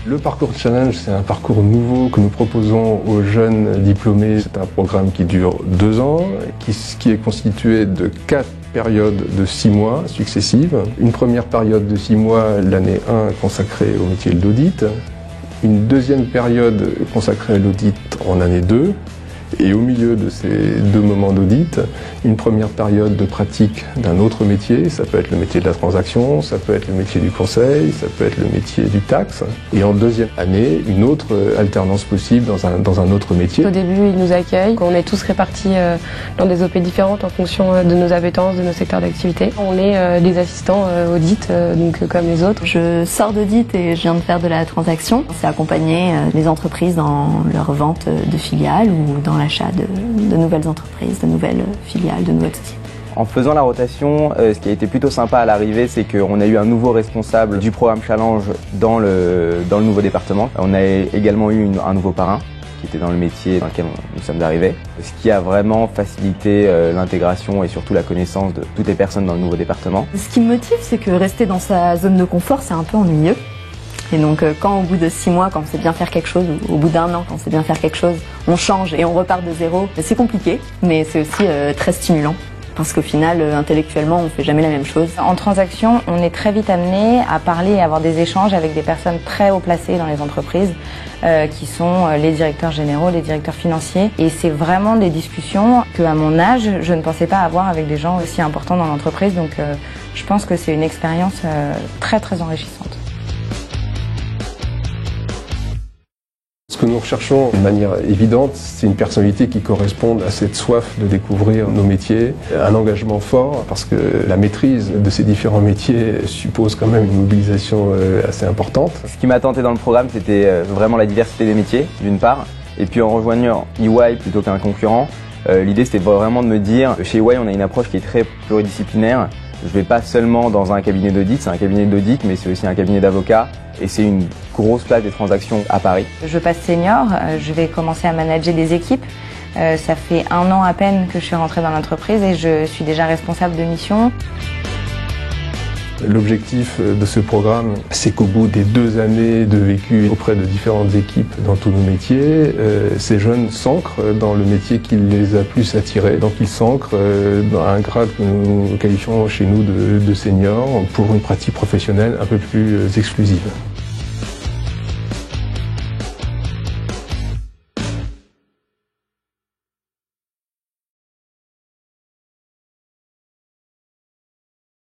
Le parcours challenge, c'est un parcours nouveau que nous proposons aux jeunes diplômés. C'est un programme qui dure 2 ans, qui est constitué de 4 périodes de 6 mois successives. Une première période de 6 mois, l'année 1, consacrée au métier de l'audit. Une deuxième période consacrée à l'audit en année 2. Et au milieu de ces 2 moments d'audit, une première période de pratique d'un autre métier. Ça peut être le métier de la transaction, ça peut être le métier du conseil, ça peut être le métier du taxe. Et en deuxième année, une autre alternance possible dans un autre métier. Au début, ils nous accueillent. On est tous répartis dans des OP différentes en fonction de nos appétences, de nos secteurs d'activité. On est des assistants audit, donc comme les autres. Je sors d'audit et je viens de faire de la transaction. C'est accompagner les entreprises dans leur vente de filiales ou dans l'achat de nouvelles entreprises, de nouvelles filiales, de nouvelles sociétés. En faisant la rotation, ce qui a été plutôt sympa à l'arrivée, c'est qu'on a eu un nouveau responsable du programme Challenge dans le nouveau département. On a également eu un nouveau parrain qui était dans le métier dans lequel nous sommes arrivés, ce qui a vraiment facilité l'intégration et surtout la connaissance de toutes les personnes dans le nouveau département. Ce qui me motive, c'est que rester dans sa zone de confort, c'est un peu ennuyeux. Et donc quand au bout de 6 mois, quand on sait bien faire quelque chose, ou au bout d'1 an, quand on sait bien faire quelque chose, on change et on repart de zéro, c'est compliqué, mais c'est aussi très stimulant. Parce qu'au final, intellectuellement, on fait jamais la même chose. En transaction, on est très vite amené à parler et à avoir des échanges avec des personnes très haut placées dans les entreprises, qui sont les directeurs généraux, les directeurs financiers. Et c'est vraiment des discussions que, à mon âge, je ne pensais pas avoir avec des gens aussi importants dans l'entreprise. Donc je pense que c'est une expérience très très enrichissante. Ce que nous recherchons de manière évidente, c'est une personnalité qui corresponde à cette soif de découvrir nos métiers, un engagement fort, parce que la maîtrise de ces différents métiers suppose quand même une mobilisation assez importante. Ce qui m'a tenté dans le programme, c'était vraiment la diversité des métiers, d'une part, et puis en rejoignant EY plutôt qu'un concurrent, l'idée c'était vraiment de me dire, chez EY on a une approche qui est très pluridisciplinaire. Je ne vais pas seulement dans un cabinet d'audit, c'est un cabinet d'audit, mais c'est aussi un cabinet d'avocats et c'est une grosse place des transactions à Paris. Je passe senior, je vais commencer à manager des équipes. Ça fait 1 an à peine que je suis rentrée dans l'entreprise et je suis déjà responsable de mission. L'objectif de ce programme, c'est qu'au bout des 2 années de vécu auprès de différentes équipes dans tous nos métiers, ces jeunes s'ancrent dans le métier qui les a plus attirés. Donc ils s'ancrent dans un grade que nous qualifions chez nous de senior pour une pratique professionnelle un peu plus exclusive.